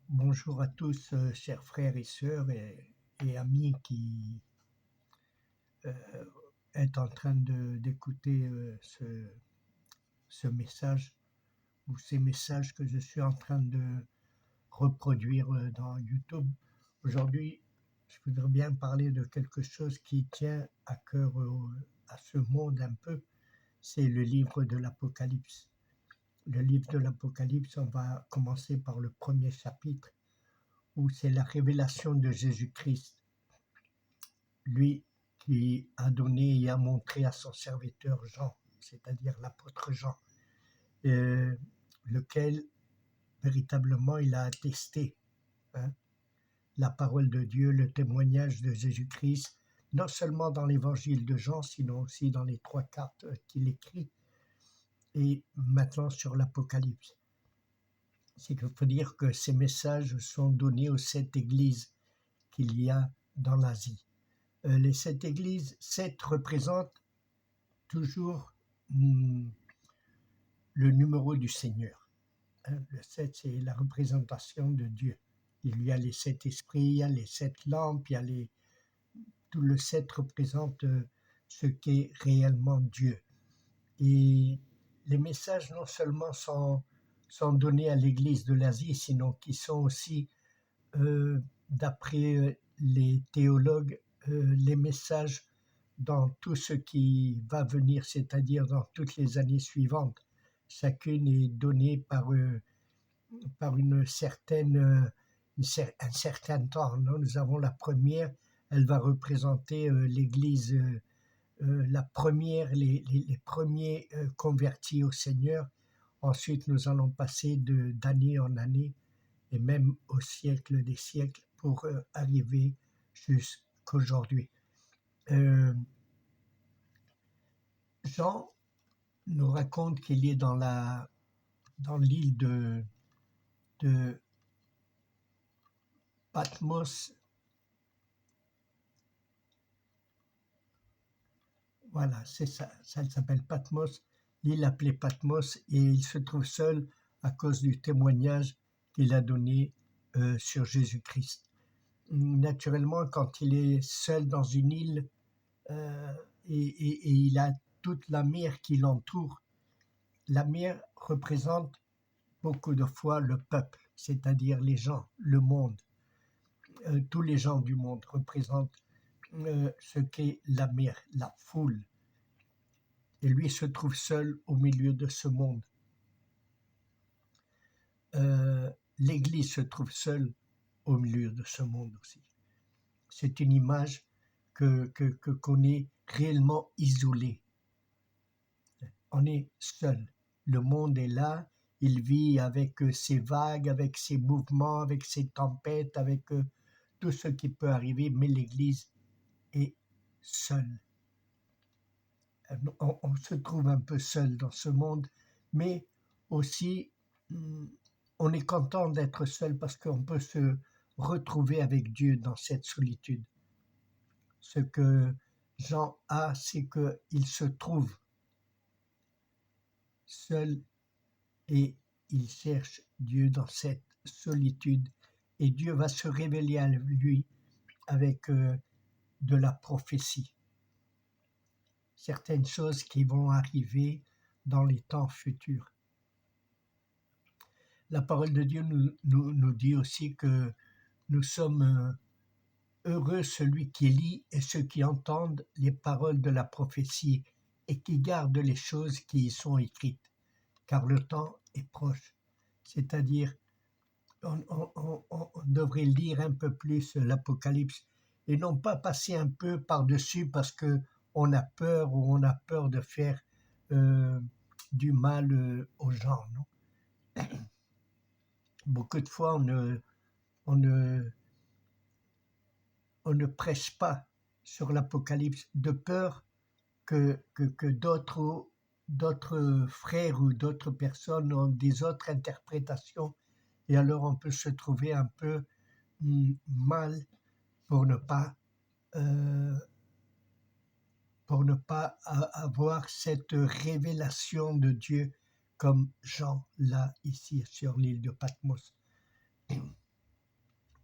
Bonjour à tous, chers frères et sœurs et amis qui euh, êtes en train d'écouter ce message ou ces messages que je suis en train de reproduire dans YouTube. Aujourd'hui, je voudrais bien parler de quelque chose qui tient à cœur à ce monde un peu, c'est le livre de l'Apocalypse. Le livre de l'Apocalypse, on va commencer par le premier chapitre où c'est la révélation de Jésus-Christ, lui qui a donné et a montré à son serviteur Jean, c'est-à-dire l'apôtre Jean, euh, lequel véritablement il a attesté hein, la parole de Dieu, le témoignage de Jésus-Christ, non seulement dans l'évangile de Jean, sinon aussi dans les 3 cartes qu'il écrit, et maintenant sur l'Apocalypse. C'est qu'il faut dire que ces messages sont donnés aux 7 églises qu'il y a dans l'Asie. Les 7 églises, 7 représentent toujours le numéro du Seigneur. Le 7, c'est la représentation de Dieu. Il y a les 7 esprits, il y a les 7 lampes, tout le 7 représente ce qu'est réellement Dieu. Et les messages non seulement sont donnés à l'Église de l'Asie, sinon qui sont aussi, d'après les théologues, les messages dans tout ce qui va venir, c'est-à-dire dans toutes les années suivantes. Chacune est donnée par un certain temps. Non, nous avons la première, elle va représenter l'Église, la première, les premiers convertis au Seigneur. Ensuite, nous allons passer d'année en année et même au siècle des siècles pour arriver jusqu'aujourd'hui. Jean nous raconte qu'il est dans l'île de Patmos. Voilà, c'est ça. Ça s'appelle Patmos, l'île appelée Patmos, et il se trouve seul à cause du témoignage qu'il a donné sur Jésus-Christ. Naturellement, quand il est seul dans une île et il a toute la mer qui l'entoure, la mer représente beaucoup de fois le peuple, c'est-à-dire les gens, le monde. Tous les gens du monde représentent ce qu'est la mer, la foule. Et lui se trouve seul au milieu de ce monde. L'Église se trouve seule au milieu de ce monde aussi. C'est une image qu'on est réellement isolé. On est seul. Le monde est là, il vit avec ses vagues, avec ses mouvements, avec ses tempêtes, avec tout ce qui peut arriver, mais l'Église est seule. On se trouve un peu seul dans ce monde, mais aussi on est content d'être seul parce qu'on peut se retrouver avec Dieu dans cette solitude. Ce que Jean a, c'est qu'il se trouve seul et il cherche Dieu dans cette solitude et Dieu va se révéler à lui avec de la prophétie. Certaines choses qui vont arriver dans les temps futurs. La parole de Dieu nous dit aussi que nous sommes heureux celui qui lit et ceux qui entendent les paroles de la prophétie et qui gardent les choses qui y sont écrites, car le temps est proche. C'est-à-dire, on devrait lire un peu plus l'Apocalypse et non pas passer un peu par-dessus parce qu'on a peur ou on a peur de faire du mal aux gens. Non. Beaucoup de fois, on ne prêche pas sur l'Apocalypse de peur que d'autres frères ou d'autres personnes ont des autres interprétations et alors on peut se trouver un peu mal pour ne pas avoir cette révélation de Dieu comme Jean l'a ici sur l'île de Patmos.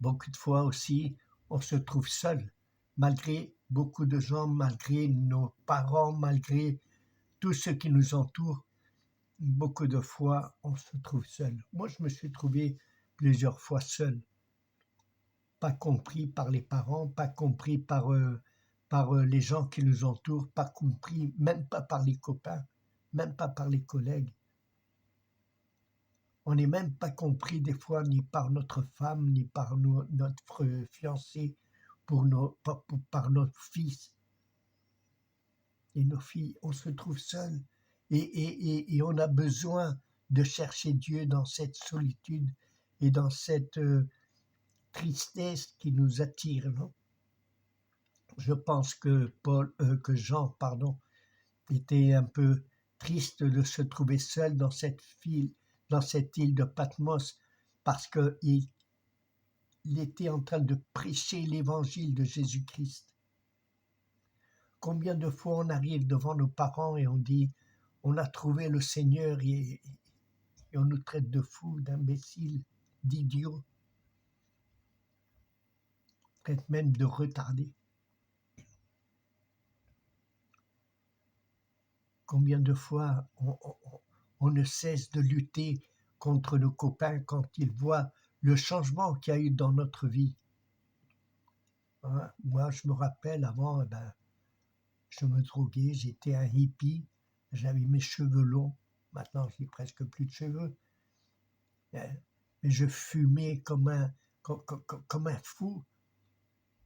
Beaucoup de fois aussi, on se trouve seul, malgré beaucoup de gens, malgré nos parents, malgré tous ceux qui nous entourent. Beaucoup de fois, on se trouve seul. Moi, je me suis trouvé plusieurs fois seul, pas compris par les parents, pas compris par les gens qui nous entourent, pas compris même pas par les copains, même pas par les collègues. On n'est même pas compris des fois ni par notre femme, ni par notre fiancé, par notre fils et nos filles. On se trouve seul et on a besoin de chercher Dieu dans cette solitude et dans cette tristesse qui nous attire, non? Je pense que Jean, était un peu triste de se trouver seul dans cette île de Patmos parce qu'il était en train de prêcher l'évangile de Jésus-Christ. Combien de fois on arrive devant nos parents et on dit on a trouvé le Seigneur et on nous traite de fous, d'imbéciles, d'idiots, traite même de retardés. Combien de fois on ne cesse de lutter contre nos copains quand ils voient le changement qu'il y a eu dans notre vie. Hein? Moi, je me rappelle avant, je me droguais, j'étais un hippie, j'avais mes cheveux longs, maintenant j'ai presque plus de cheveux. Mais je fumais comme un fou.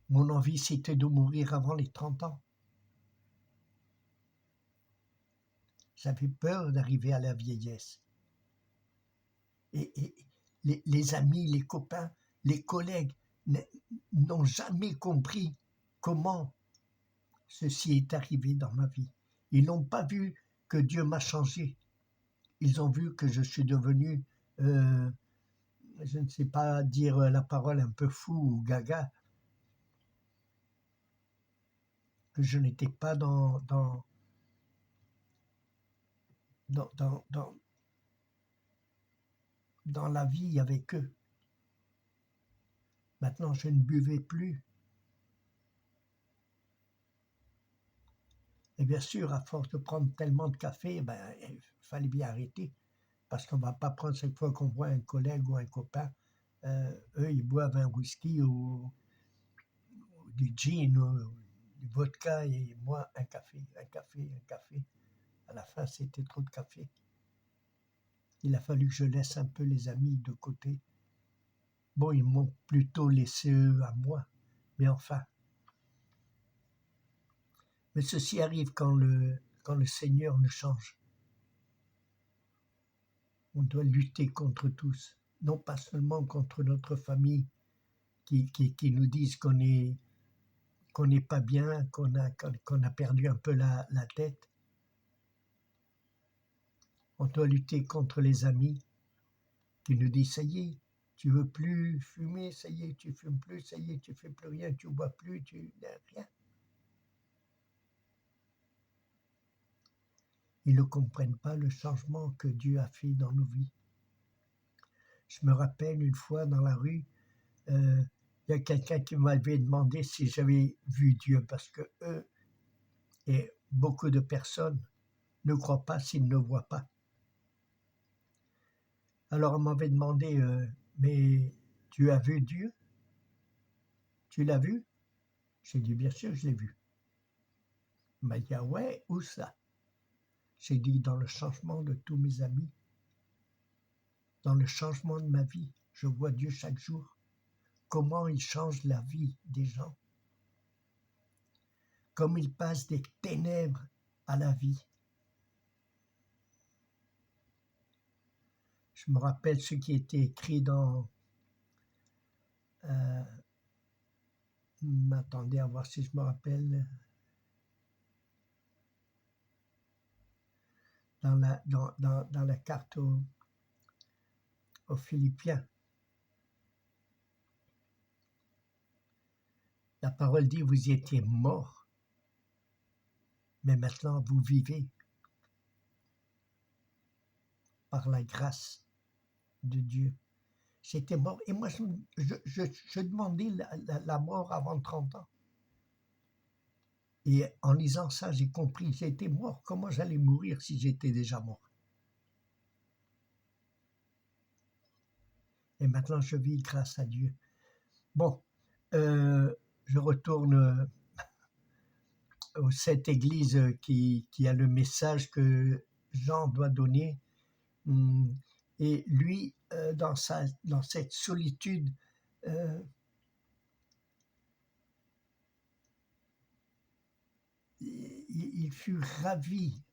Mon envie, c'était de mourir avant les 30 ans. J'avais peur d'arriver à la vieillesse. Et les amis, les copains, les collègues n'ont jamais compris comment ceci est arrivé dans ma vie. Ils n'ont pas vu que Dieu m'a changé. Ils ont vu que je suis devenu, je ne sais pas dire la parole, un peu fou ou gaga, que je n'étais pas dans la vie avec eux. Maintenant, je ne buvais plus. Et bien sûr, à force de prendre tellement de café, il fallait bien arrêter. Parce qu'on ne va pas prendre chaque fois qu'on voit un collègue ou un copain, eux, ils boivent un whisky ou du gin ou du vodka et moi, un café. À la fin, c'était trop de café. Il a fallu que je laisse un peu les amis de côté. Bon, ils m'ont plutôt laissé eux à moi, mais enfin. Mais ceci arrive quand le Seigneur nous change. On doit lutter contre tous, non pas seulement contre notre famille qui nous disent qu'on n'est pas bien, qu'on a perdu un peu la tête. On doit lutter contre les amis qui nous disent ça y est, tu veux plus fumer, ça y est, tu fumes plus, ça y est, tu fais plus rien, tu bois plus, tu rien. Ils ne comprennent pas le changement que Dieu a fait dans nos vies. Je me rappelle une fois dans la rue, il y a quelqu'un qui m'avait demandé si j'avais vu Dieu, parce que eux et beaucoup de personnes ne croient pas s'ils ne voient pas. Alors on m'avait demandé, mais tu as vu Dieu? Tu l'as vu? J'ai dit, bien sûr, je l'ai vu. Il m'a dit, ah ouais, où ça? J'ai dit, dans le changement de tous mes amis, dans le changement de ma vie. Je vois Dieu chaque jour. Comment il change la vie des gens. Comme il passe des ténèbres à la vie. Je me rappelle ce qui était écrit dans... Attendez à voir si je me rappelle. Dans la carte aux Philippiens. La parole dit, vous y étiez morts, mais maintenant vous vivez par la grâce de Dieu. J'étais mort. Et moi, je demandais la mort avant 30 ans. Et en lisant ça, j'ai compris, j'étais mort. Comment j'allais mourir si j'étais déjà mort? Et maintenant, je vis grâce à Dieu. Bon, je retourne à cette église qui a le message que Jean doit donner. Et lui, dans cette solitude, il fut ravi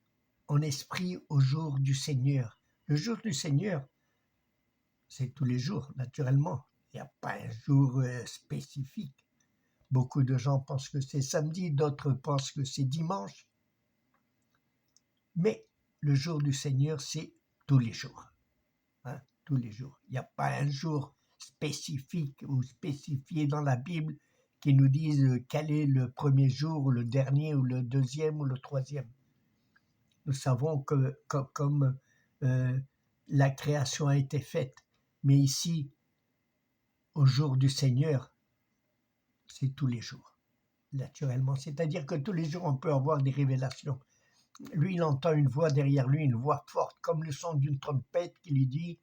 en esprit au jour du Seigneur. Le jour du Seigneur, c'est tous les jours, naturellement. Il n'y a pas un jour spécifique. Beaucoup de gens pensent que c'est samedi, d'autres pensent que c'est dimanche. Mais le jour du Seigneur, c'est tous les jours. Hein, tous les jours. Il n'y a pas un jour spécifique ou spécifié dans la Bible qui nous dise quel est le premier jour, ou le dernier, ou le deuxième, ou le troisième. Nous savons que comme la création a été faite, mais ici, au jour du Seigneur, c'est tous les jours, naturellement. C'est-à-dire que tous les jours, on peut avoir des révélations. Lui, il entend une voix derrière lui, une voix forte, comme le son d'une trompette qui lui dit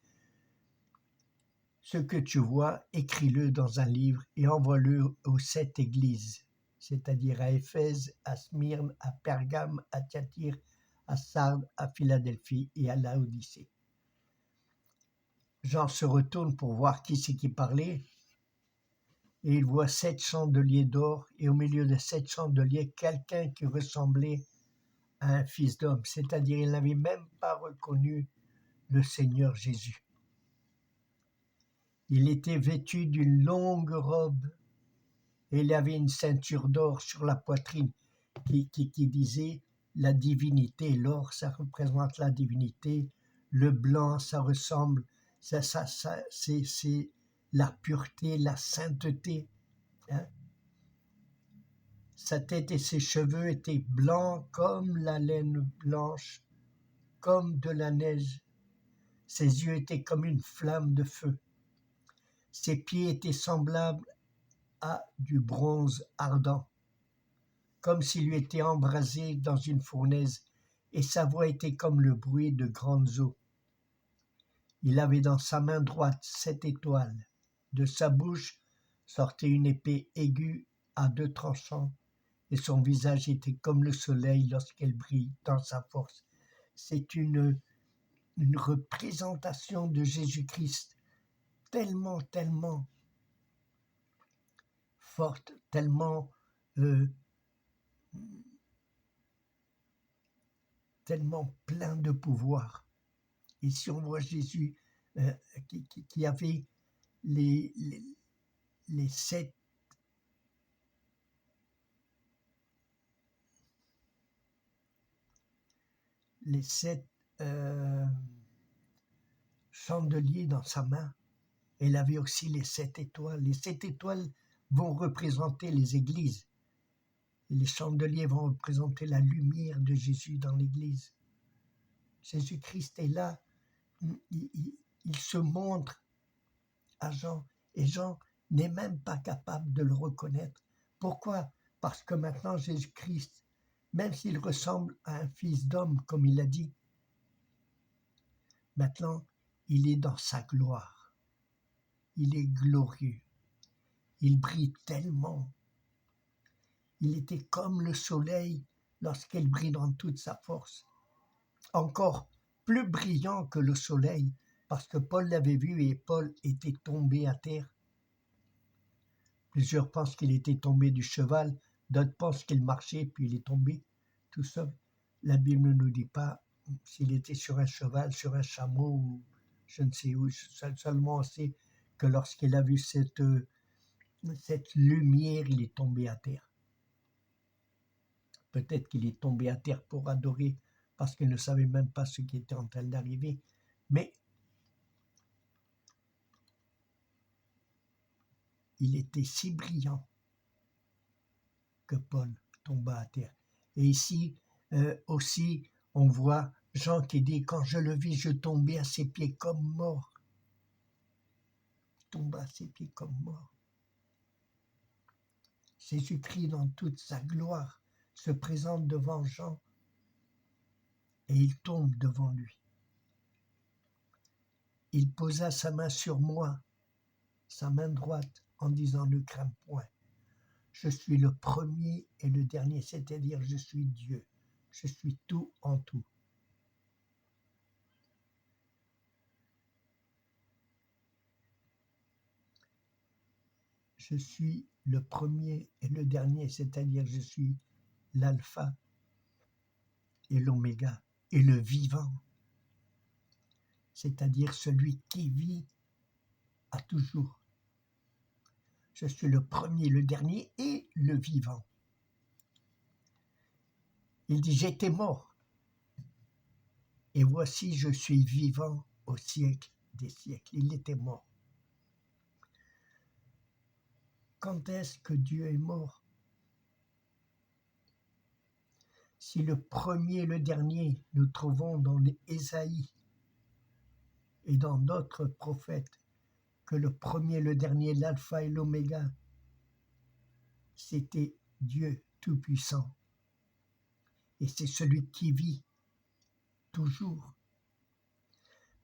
« Ce que tu vois, écris-le dans un livre et envoie-le aux 7 églises, c'est-à-dire à Éphèse, à Smyrne, à Pergame, à Thyatire, à Sardes, à Philadelphie et à Laodicée. » Jean se retourne pour voir qui c'est qui parlait, et il voit 7 chandeliers d'or, et au milieu de 7 chandeliers, quelqu'un qui ressemblait à un fils d'homme, c'est-à-dire il n'avait même pas reconnu le Seigneur Jésus. Il était vêtu d'une longue robe, et il avait une ceinture d'or sur la poitrine qui disait la divinité. L'or, ça représente la divinité, le blanc, ça ressemble, c'est la pureté, la sainteté. Hein? Sa tête et ses cheveux étaient blancs comme la laine blanche, comme de la neige. Ses yeux étaient comme une flamme de feu. Ses pieds étaient semblables à du bronze ardent, comme s'il lui était embrasé dans une fournaise, et sa voix était comme le bruit de grandes eaux. Il avait dans sa main droite 7 étoiles. De sa bouche sortait une épée aiguë à 2 tranchants, et son visage était comme le soleil lorsqu'elle brille dans sa force. C'est une représentation de Jésus-Christ tellement forte, tellement plein de pouvoir. Et si on voit Jésus qui avait les 7 chandeliers dans sa main, elle avait aussi les 7 étoiles. Les 7 étoiles vont représenter les églises. Et les chandeliers vont représenter la lumière de Jésus dans l'église. Jésus-Christ est là. Il se montre à Jean. Et Jean n'est même pas capable de le reconnaître. Pourquoi? Parce que maintenant Jésus-Christ, même s'il ressemble à un fils d'homme, comme il a dit, maintenant il est dans sa gloire. Il est glorieux. Il brille tellement. Il était comme le soleil lorsqu'il brille dans toute sa force. Encore plus brillant que le soleil, parce que Paul l'avait vu et Paul était tombé à terre. Plusieurs pensent qu'il était tombé du cheval, d'autres pensent qu'il marchait puis il est tombé tout seul. La Bible ne nous dit pas s'il était sur un cheval, sur un chameau ou je ne sais où. Seulement on sait que lorsqu'il a vu cette lumière, il est tombé à terre. Peut-être qu'il est tombé à terre pour adorer parce qu'il ne savait même pas ce qui était en train d'arriver. Mais il était si brillant que Paul tomba à terre. Et ici aussi, on voit Jean qui dit « Quand je le vis, je tombais à ses pieds comme mort. » tomba à ses pieds comme mort. Jésus-Christ, dans toute sa gloire, se présente devant Jean et il tombe devant lui. Il posa sa main sur moi, sa main droite, en disant « Ne crains point, je suis le premier et le dernier, c'est-à-dire je suis Dieu, je suis tout en tout. » Je suis le premier et le dernier, c'est-à-dire je suis l'alpha et l'oméga et le vivant, c'est-à-dire celui qui vit à toujours. Je suis le premier, le dernier et le vivant. Il dit, j'étais mort, et voici je suis vivant au siècle des siècles. Il était mort. Quand est-ce que Dieu est mort? Si le premier et le dernier, nous trouvons dans les Ésaïe et dans d'autres prophètes, que le premier, le dernier, l'alpha et l'oméga, c'était Dieu Tout-Puissant. Et c'est celui qui vit toujours.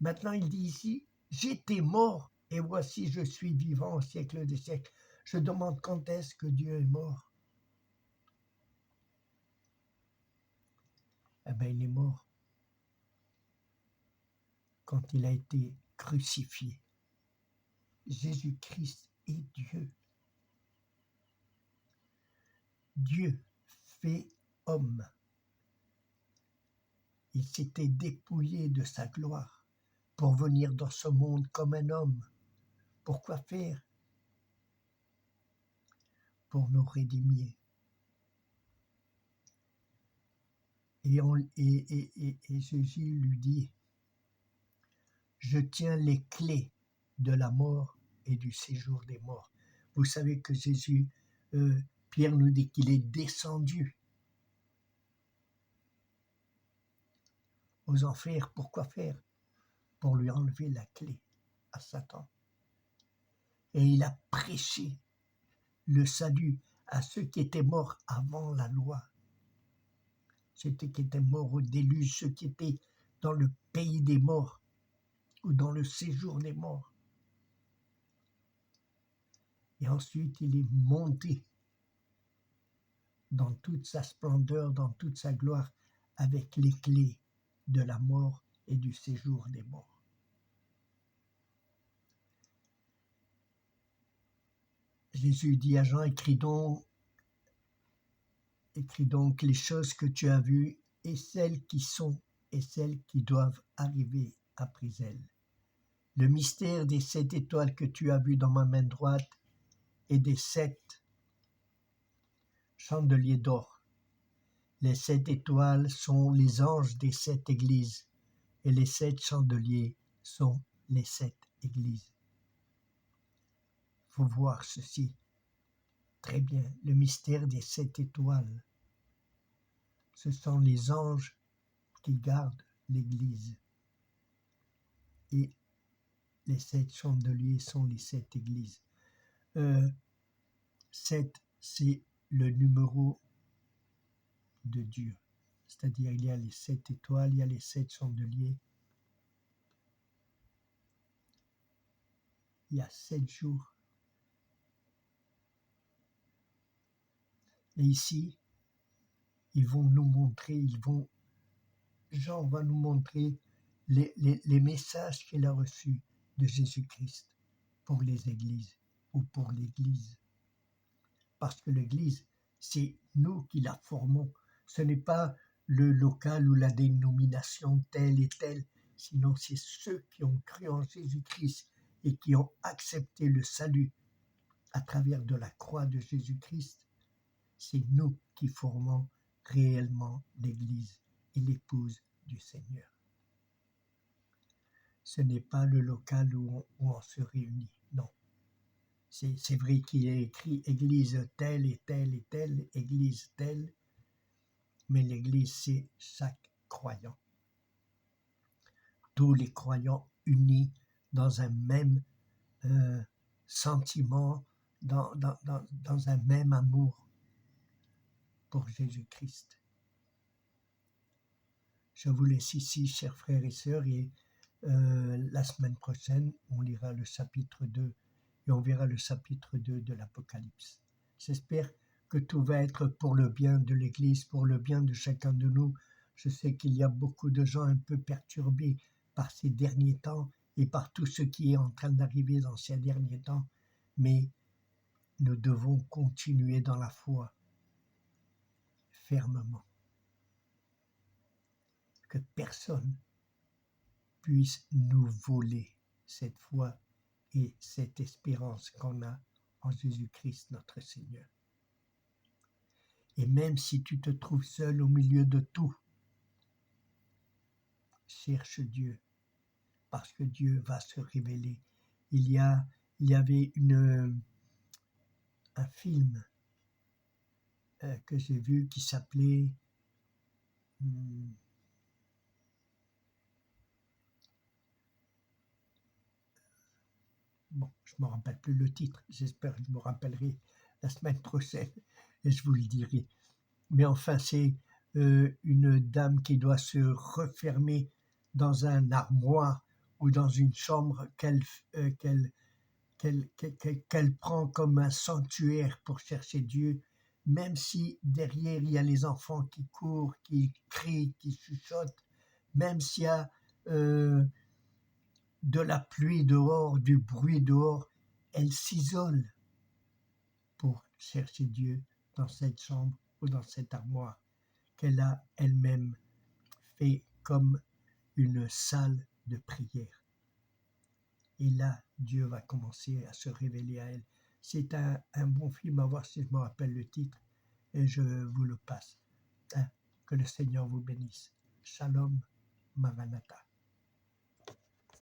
Maintenant, il dit ici, j'étais mort et voici je suis vivant au siècle des siècles. Je demande quand est-ce que Dieu est mort? Eh bien, il est mort quand il a été crucifié. Jésus-Christ est Dieu. Dieu fait homme. Il s'était dépouillé de sa gloire pour venir dans ce monde comme un homme. Pourquoi faire? Pour nous rédimier. Et Jésus lui dit, je tiens les clés de la mort et du séjour des morts. Vous savez que Jésus, Pierre nous dit qu'il est descendu aux enfers. Pourquoi faire? Pour lui enlever la clé à Satan. Et il a prêché le salut à ceux qui étaient morts avant la loi. Ceux qui étaient morts au déluge, ceux qui étaient dans le pays des morts ou dans le séjour des morts. Et ensuite, il est monté dans toute sa splendeur, dans toute sa gloire, avec les clés de la mort et du séjour des morts. Jésus dit à Jean, écris donc les choses que tu as vues et celles qui sont et celles qui doivent arriver après elles. Le mystère des 7 étoiles que tu as vues dans ma main droite et des 7 chandeliers d'or. Les 7 étoiles sont les anges des 7 églises et les 7 chandeliers sont les 7 églises. Il faut voir ceci très bien. Le mystère des 7 étoiles, ce sont les anges qui gardent l'église. Et les 7 chandeliers sont les 7 églises. 7, c'est le numéro de Dieu. C'est-à-dire, il y a les 7 étoiles, il y a les 7 chandeliers. Il y a 7 jours. Et ici, ils vont nous montrer, Jean va nous montrer les messages qu'il a reçus de Jésus-Christ pour les églises ou pour l'Église. Parce que l'Église, c'est nous qui la formons. Ce n'est pas le local ou la dénomination telle et telle, sinon c'est ceux qui ont cru en Jésus-Christ et qui ont accepté le salut à travers de la croix de Jésus-Christ. C'est nous qui formons réellement l'Église et l'épouse du Seigneur. Ce n'est pas le local où on se réunit, non. C'est vrai qu'il est écrit Église telle et telle et telle, Église telle, mais l'Église c'est chaque croyant. Tous les croyants unis dans un même sentiment, dans un même amour pour Jésus-Christ. Je vous laisse ici, chers frères et sœurs, et la semaine prochaine, on lira le chapitre 2 et on verra le chapitre 2 de l'Apocalypse. J'espère que tout va être pour le bien de l'Église, pour le bien de chacun de nous. Je sais qu'il y a beaucoup de gens un peu perturbés par ces derniers temps et par tout ce qui est en train d'arriver dans ces derniers temps, mais nous devons continuer dans la foi fermement. Que personne puisse nous voler cette foi et cette espérance qu'on a en Jésus-Christ notre Seigneur. Et même si tu te trouves seul au milieu de tout, cherche Dieu, parce que Dieu va se révéler. Il y avait un film que j'ai vu qui s'appelait bon, je ne me rappelle plus le titre, j'espère que je me rappellerai la semaine prochaine et je vous le dirai. Mais enfin, c'est une dame qui doit se refermer dans un armoire ou dans une chambre qu'elle prend comme un sanctuaire pour chercher Dieu, même si derrière il y a les enfants qui courent, qui crient, qui chuchotent, même s'il y a de la pluie dehors, du bruit dehors, elle s'isole pour chercher Dieu dans cette chambre ou dans cette armoire qu'elle a elle-même fait comme une salle de prière. Et là, Dieu va commencer à se révéler à elle. C'est un bon film à voir si je me rappelle le titre et je vous le passe. Que le Seigneur vous bénisse. Shalom, Maranatha.